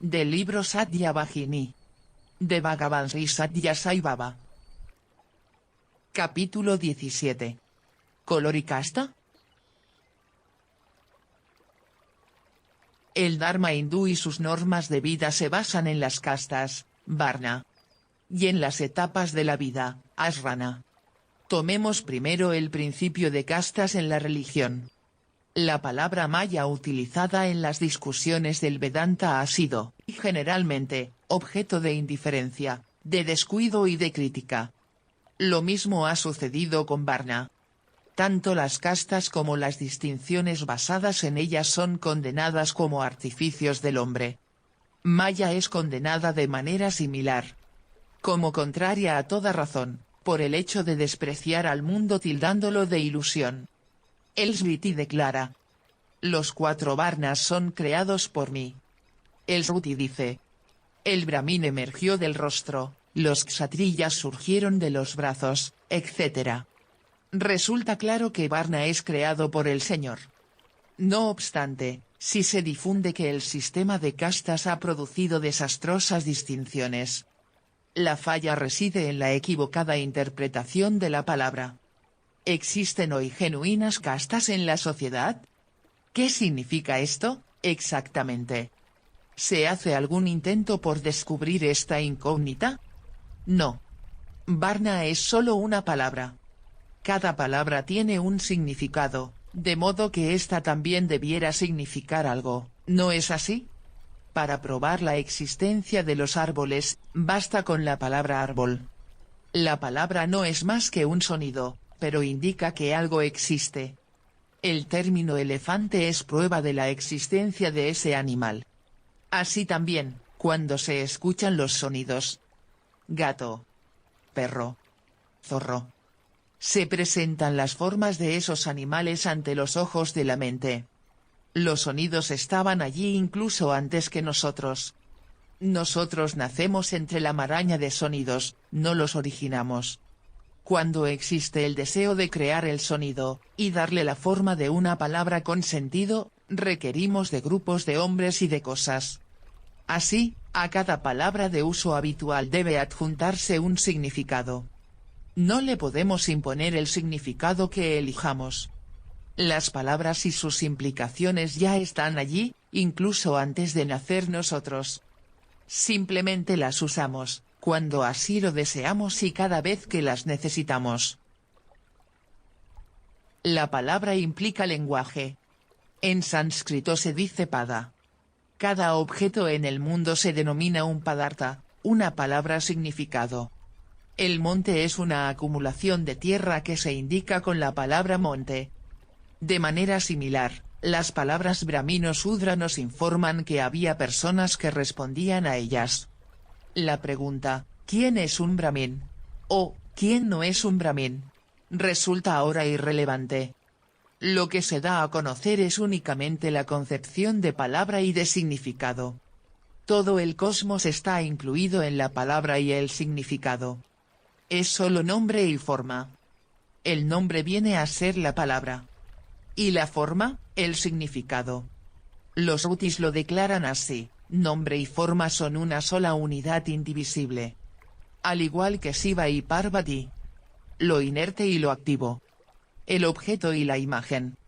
Del libro Satya Vahini. De Bhagavan Sri Satya Sai Baba. Capítulo 17. ¿Color y casta? El Dharma hindú y sus normas de vida se basan en las castas, varna, y en las etapas de la vida, asrana. Tomemos primero el principio de castas en la religión. La palabra maya utilizada en las discusiones del Vedanta ha sido, generalmente, objeto de indiferencia, de descuido y de crítica. Lo mismo ha sucedido con varna. Tanto las castas como las distinciones basadas en ellas son condenadas como artificios del hombre. Maya es condenada de manera similar, como contraria a toda razón, por el hecho de despreciar al mundo tildándolo de ilusión. El Smriti declara: los 4 varnas son creados por mí. El Shruti dice: el Brahmin emergió del rostro, los kshatriyas surgieron de los brazos, etc. Resulta claro que varna es creado por el Señor. No obstante, si se difunde que el sistema de castas ha producido desastrosas distinciones, la falla reside en la equivocada interpretación de la palabra. ¿Existen hoy genuinas castas en la sociedad? ¿Qué significa esto, exactamente? ¿Se hace algún intento por descubrir esta incógnita? No. Varna es solo una palabra. Cada palabra tiene un significado, de modo que ésta también debiera significar algo, ¿no es así? Para probar la existencia de los árboles, basta con la palabra árbol. La palabra no es más que un sonido, pero indica que algo existe. El término elefante es prueba de la existencia de ese animal. Así también, cuando se escuchan los sonidos gato, perro, zorro, se presentan las formas de esos animales ante los ojos de la mente. Los sonidos estaban allí incluso antes que nosotros. Nosotros nacemos entre la maraña de sonidos, no los originamos. Cuando existe el deseo de crear el sonido, y darle la forma de una palabra con sentido, requerimos de grupos de hombres y de cosas. Así, a cada palabra de uso habitual debe adjuntarse un significado. No le podemos imponer el significado que elijamos. Las palabras y sus implicaciones ya están allí, incluso antes de nacer nosotros. Simplemente las usamos, cuando así lo deseamos y cada vez que las necesitamos. La palabra implica lenguaje. En sánscrito se dice pada. Cada objeto en el mundo se denomina un padartha, una palabra significado. El monte es una acumulación de tierra que se indica con la palabra monte. De manera similar, las palabras brahmino sudra nos informan que había personas que respondían a ellas. La pregunta, ¿quién es un brahmin? O, ¿quién no es un brahmin? Resulta ahora irrelevante. Lo que se da a conocer es únicamente la concepción de palabra y de significado. Todo el cosmos está incluido en la palabra y el significado. Es solo nombre y forma. El nombre viene a ser la palabra. Y la forma, el significado. Los Shrutis lo declaran así: nombre y forma son una sola unidad indivisible. Al igual que Shiva y Parvati. Lo inerte y lo activo. El objeto y la imagen.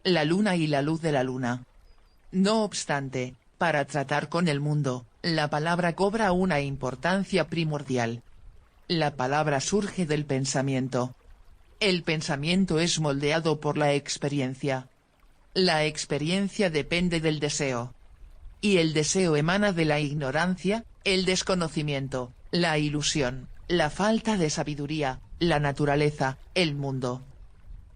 La luna y la luz de la luna. No obstante, para tratar con el mundo, la palabra cobra una importancia primordial. La palabra surge del pensamiento. El pensamiento es moldeado por la experiencia. La experiencia depende del deseo. Y el deseo emana de la ignorancia, el desconocimiento, la ilusión, la falta de sabiduría, la naturaleza, el mundo.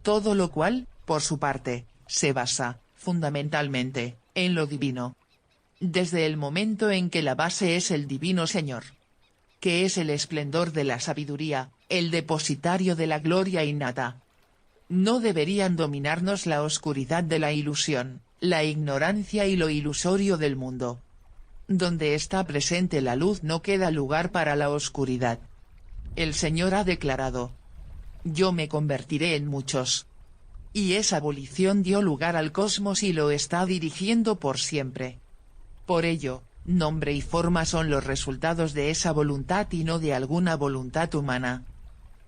Todo lo cual, por su parte, se basa, fundamentalmente, en lo divino. Desde el momento en que la base es el divino Señor, que es el esplendor de la sabiduría, el depositario de la gloria innata. No deberían dominarnos la oscuridad de la ilusión, la ignorancia y lo ilusorio del mundo. Donde está presente la luz no queda lugar para la oscuridad. El Señor ha declarado: yo me convertiré en muchos. Y esa abolición dio lugar al cosmos y lo está dirigiendo por siempre. Por ello, nombre y forma son los resultados de esa voluntad y no de alguna voluntad humana.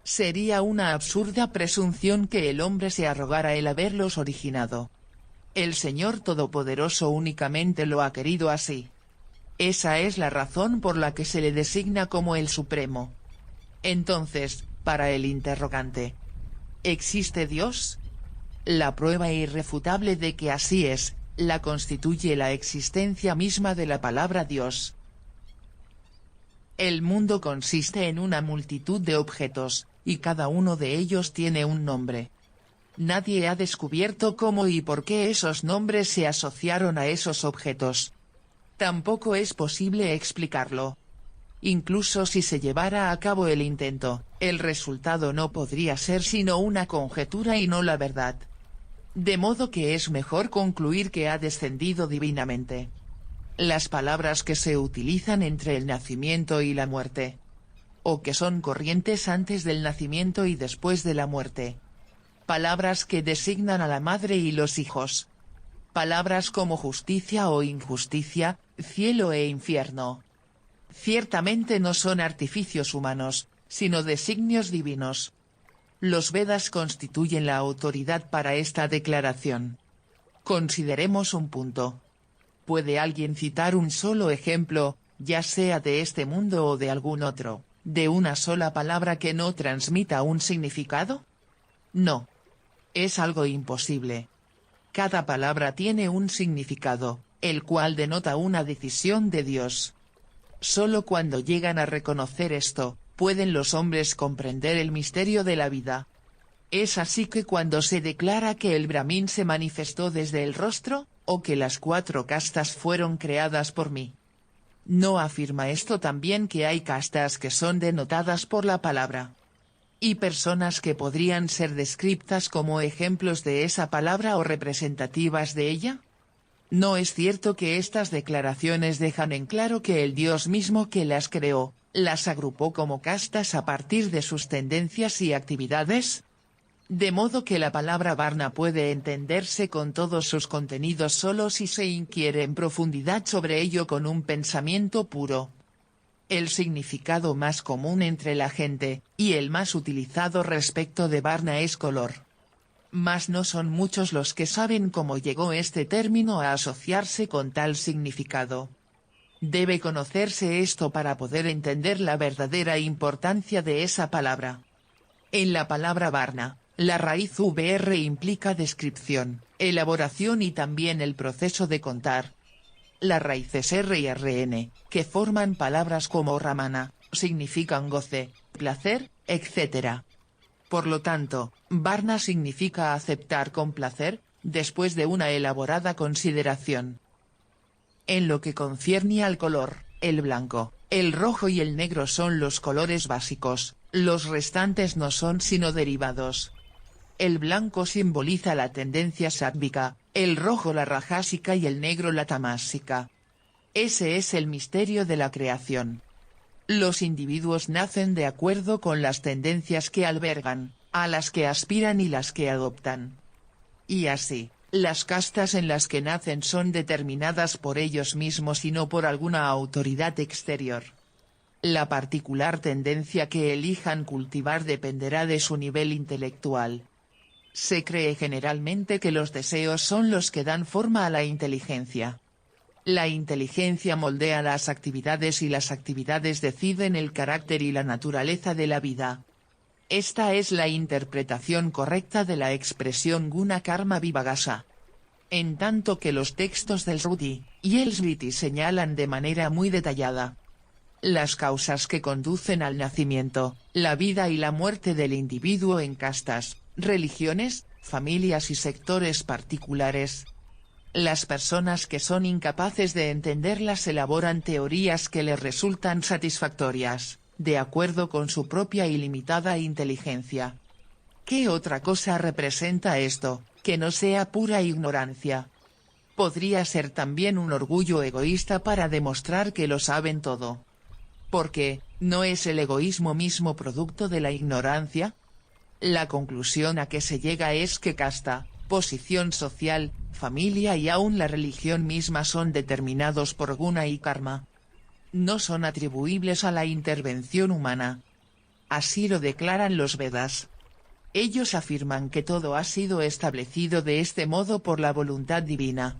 Sería una absurda presunción que el hombre se arrogara el haberlos originado. El Señor Todopoderoso únicamente lo ha querido así. Esa es la razón por la que se le designa como el Supremo. Entonces, para el interrogante, ¿existe Dios? La prueba irrefutable de que así es, la constituye la existencia misma de la palabra Dios. El mundo consiste en una multitud de objetos, y cada uno de ellos tiene un nombre. Nadie ha descubierto cómo y por qué esos nombres se asociaron a esos objetos. Tampoco es posible explicarlo. Incluso si se llevara a cabo el intento, el resultado no podría ser sino una conjetura y no la verdad. De modo que es mejor concluir que ha descendido divinamente. Las palabras que se utilizan entre el nacimiento y la muerte, o que son corrientes antes del nacimiento y después de la muerte. Palabras que designan a la madre y los hijos. Palabras como justicia o injusticia, cielo e infierno. Ciertamente no son artificios humanos, sino designios divinos. Los Vedas constituyen la autoridad para esta declaración. Consideremos un punto. ¿Puede alguien citar un solo ejemplo, ya sea de este mundo o de algún otro, de una sola palabra que no transmita un significado? No. Es algo imposible. Cada palabra tiene un significado, el cual denota una decisión de Dios. Solo cuando llegan a reconocer esto, pueden los hombres comprender el misterio de la vida. Es así que cuando se declara que el Brahmin se manifestó desde el rostro, o que las 4 castas fueron creadas por mí. ¿No afirma esto también que hay castas que son denotadas por la palabra? Y personas que podrían ser descriptas como ejemplos de esa palabra o representativas de ella? ¿No es cierto que estas declaraciones dejan en claro que el Dios mismo que las creó, las agrupó como castas a partir de sus tendencias y actividades? De modo que la palabra Varna puede entenderse con todos sus contenidos solo si se inquiere en profundidad sobre ello con un pensamiento puro. El significado más común entre la gente, y el más utilizado respecto de Varna es color. Mas no son muchos los que saben cómo llegó este término a asociarse con tal significado. Debe conocerse esto para poder entender la verdadera importancia de esa palabra. En la palabra Varna, la raíz VR implica descripción, elaboración y también el proceso de contar. Las raíces R y RN, que forman palabras como Ramana, significan goce, placer, etc. Por lo tanto, Varna significa aceptar con placer, después de una elaborada consideración. En lo que concierne al color, el blanco, el rojo y el negro son los colores básicos, los restantes no son sino derivados. El blanco simboliza la tendencia sátvica, el rojo la rajásica y el negro la tamásica. Ese es el misterio de la creación. Los individuos nacen de acuerdo con las tendencias que albergan, a las que aspiran y las que adoptan. Y así, las castas en las que nacen son determinadas por ellos mismos y no por alguna autoridad exterior. La particular tendencia que elijan cultivar dependerá de su nivel intelectual. Se cree generalmente que los deseos son los que dan forma a la inteligencia. La inteligencia moldea las actividades y las actividades deciden el carácter y la naturaleza de la vida. Esta es la interpretación correcta de la expresión Guna Karma Vivagasa. En tanto que los textos del Shruti y el Smriti señalan de manera muy detallada las causas que conducen al nacimiento, la vida y la muerte del individuo en castas, religiones, familias y sectores particulares. Las personas que son incapaces de entenderlas elaboran teorías que les resultan satisfactorias, de acuerdo con su propia ilimitada inteligencia. ¿Qué otra cosa representa esto, que no sea pura ignorancia? Podría ser también un orgullo egoísta para demostrar que lo saben todo. Porque, ¿no es el egoísmo mismo producto de la ignorancia? La conclusión a que se llega es que casta, posición social, familia y aún la religión misma son determinados por guna y karma. No son atribuibles a la intervención humana. Así lo declaran los Vedas. Ellos afirman que todo ha sido establecido de este modo por la voluntad divina.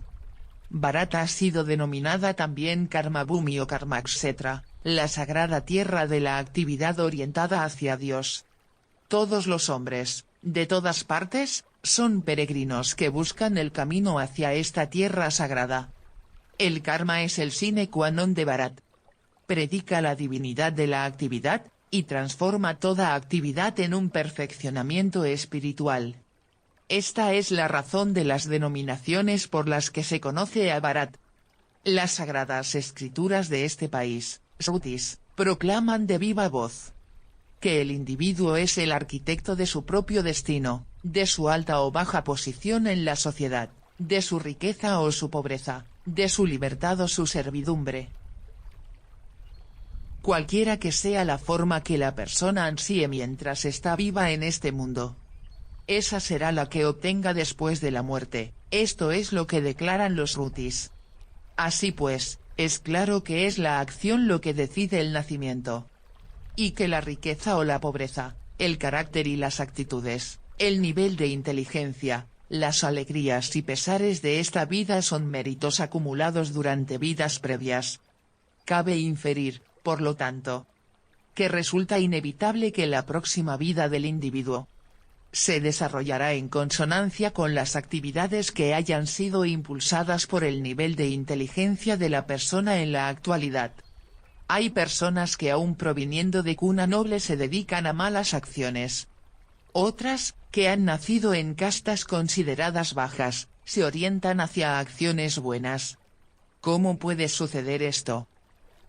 Bharata ha sido denominada también Karma Bhumi o Karmakshetra, la sagrada tierra de la actividad orientada hacia Dios. Todos los hombres, de todas partes, son peregrinos que buscan el camino hacia esta tierra sagrada. El karma es el sine qua non de Bharat. Predica la divinidad de la actividad, y transforma toda actividad en un perfeccionamiento espiritual. Esta es la razón de las denominaciones por las que se conoce a Bharat. Las sagradas escrituras de este país, Shrutis, proclaman de viva voz que el individuo es el arquitecto de su propio destino, de su alta o baja posición en la sociedad, de su riqueza o su pobreza, de su libertad o su servidumbre. Cualquiera que sea la forma que la persona ansíe mientras está viva en este mundo, esa será la que obtenga después de la muerte. Esto es lo que declaran los Shrutis. Así pues, es claro que es la acción lo que decide el nacimiento. Y que la riqueza o la pobreza, el carácter y las actitudes, el nivel de inteligencia, las alegrías y pesares de esta vida son méritos acumulados durante vidas previas. Cabe inferir, por lo tanto, que resulta inevitable que la próxima vida del individuo se desarrollará en consonancia con las actividades que hayan sido impulsadas por el nivel de inteligencia de la persona en la actualidad. Hay personas que aún proviniendo de cuna noble se dedican a malas acciones. Otras, que han nacido en castas consideradas bajas, se orientan hacia acciones buenas. ¿Cómo puede suceder esto?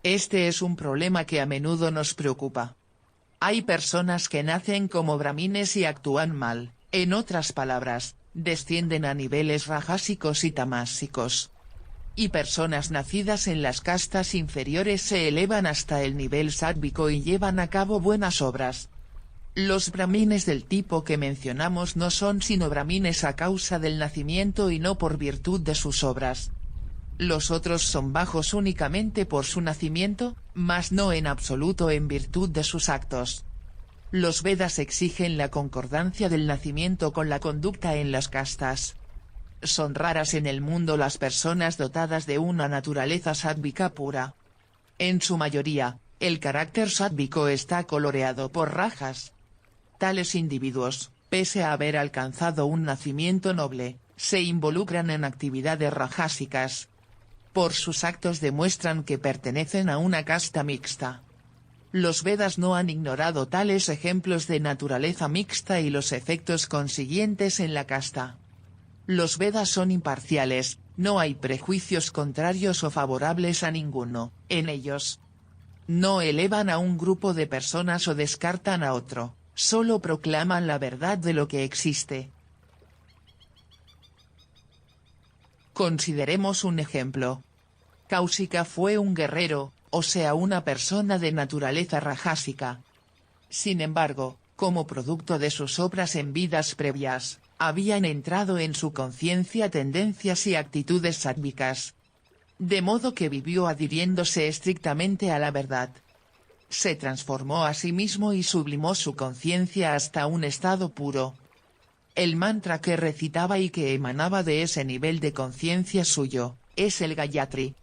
Este es un problema que a menudo nos preocupa. Hay personas que nacen como brahmines y actúan mal, en otras palabras, descienden a niveles rajásicos y tamásicos. Y personas nacidas en las castas inferiores se elevan hasta el nivel sátvico y llevan a cabo buenas obras. Los brahmines del tipo que mencionamos no son sino brahmines a causa del nacimiento y no por virtud de sus obras. Los otros son bajos únicamente por su nacimiento, mas no en absoluto en virtud de sus actos. Los Vedas exigen la concordancia del nacimiento con la conducta en las castas. Son raras en el mundo las personas dotadas de una naturaleza sátvica pura. En su mayoría, el carácter sátvico está coloreado por rajas. Tales individuos, pese a haber alcanzado un nacimiento noble, se involucran en actividades rajásicas. Por sus actos demuestran que pertenecen a una casta mixta. Los Vedas no han ignorado tales ejemplos de naturaleza mixta y los efectos consiguientes en la casta. Los Vedas son imparciales, no hay prejuicios contrarios o favorables a ninguno, en ellos. No elevan a un grupo de personas o descartan a otro, solo proclaman la verdad de lo que existe. Consideremos un ejemplo. Kaushika fue un guerrero, o sea una persona de naturaleza rajásica. Sin embargo, como producto de sus obras en vidas previas, habían entrado en su conciencia tendencias y actitudes sádvicas. De modo que vivió adhiriéndose estrictamente a la verdad. Se transformó a sí mismo y sublimó su conciencia hasta un estado puro. El mantra que recitaba y que emanaba de ese nivel de conciencia suyo, es el Gayatri.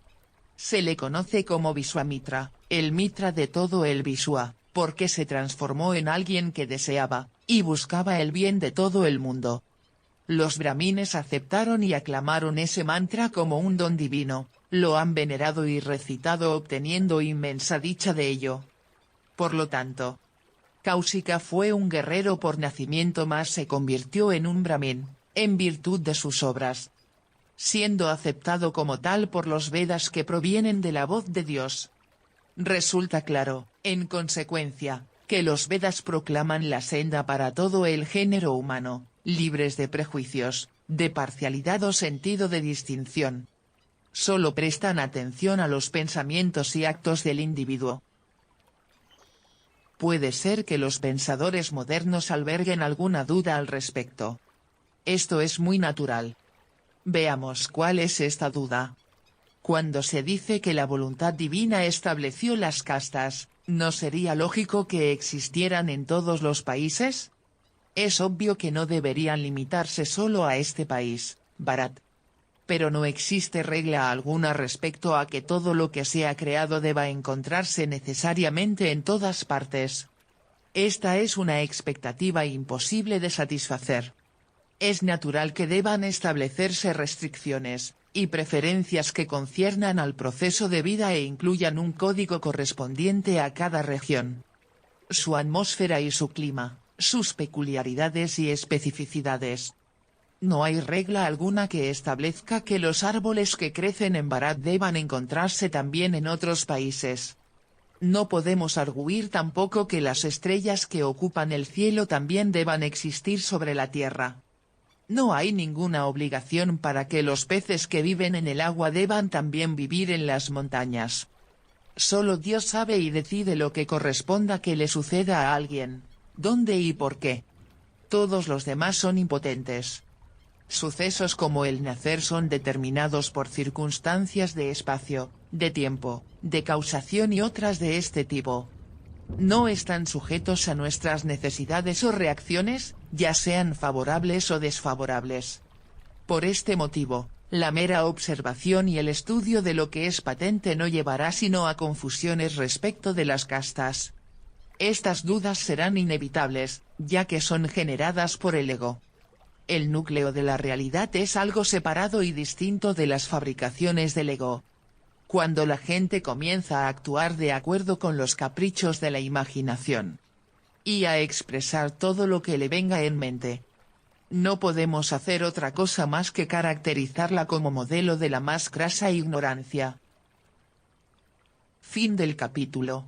Se le conoce como Vishwamitra, el mitra de todo el Vishwa, porque se transformó en alguien que deseaba, y buscaba el bien de todo el mundo. Los brahmines aceptaron y aclamaron ese mantra como un don divino, lo han venerado y recitado obteniendo inmensa dicha de ello. Por lo tanto, Kaushika fue un guerrero por nacimiento mas se convirtió en un brahmin, en virtud de sus obras. Siendo aceptado como tal por los Vedas que provienen de la voz de Dios. Resulta claro, en consecuencia, que los Vedas proclaman la senda para todo el género humano, libres de prejuicios, de parcialidad o sentido de distinción. Solo prestan atención a los pensamientos y actos del individuo. Puede ser que los pensadores modernos alberguen alguna duda al respecto. Esto es muy natural. Veamos cuál es esta duda. Cuando se dice que la voluntad divina estableció las castas, ¿no sería lógico que existieran en todos los países? Es obvio que no deberían limitarse solo a este país, Bharat. Pero no existe regla alguna respecto a que todo lo que sea creado deba encontrarse necesariamente en todas partes. Esta es una expectativa imposible de satisfacer. Es natural que deban establecerse restricciones y preferencias que conciernan al proceso de vida e incluyan un código correspondiente a cada región. Su atmósfera y su clima, sus peculiaridades y especificidades. No hay regla alguna que establezca que los árboles que crecen en Bharat deban encontrarse también en otros países. No podemos arguir tampoco que las estrellas que ocupan el cielo también deban existir sobre la tierra. No hay ninguna obligación para que los peces que viven en el agua deban también vivir en las montañas. Solo Dios sabe y decide lo que corresponda que le suceda a alguien, dónde y por qué. Todos los demás son impotentes. Sucesos como el nacer son determinados por circunstancias de espacio, de tiempo, de causación y otras de este tipo. No están sujetos a nuestras necesidades o reacciones, ya sean favorables o desfavorables. Por este motivo, la mera observación y el estudio de lo que es patente no llevará sino a confusiones respecto de las castas. Estas dudas serán inevitables, ya que son generadas por el ego. El núcleo de la realidad es algo separado y distinto de las fabricaciones del ego. Cuando la gente comienza a actuar de acuerdo con los caprichos de la imaginación y a expresar todo lo que le venga en mente, no podemos hacer otra cosa más que caracterizarla como modelo de la más crasa ignorancia. Fin del capítulo.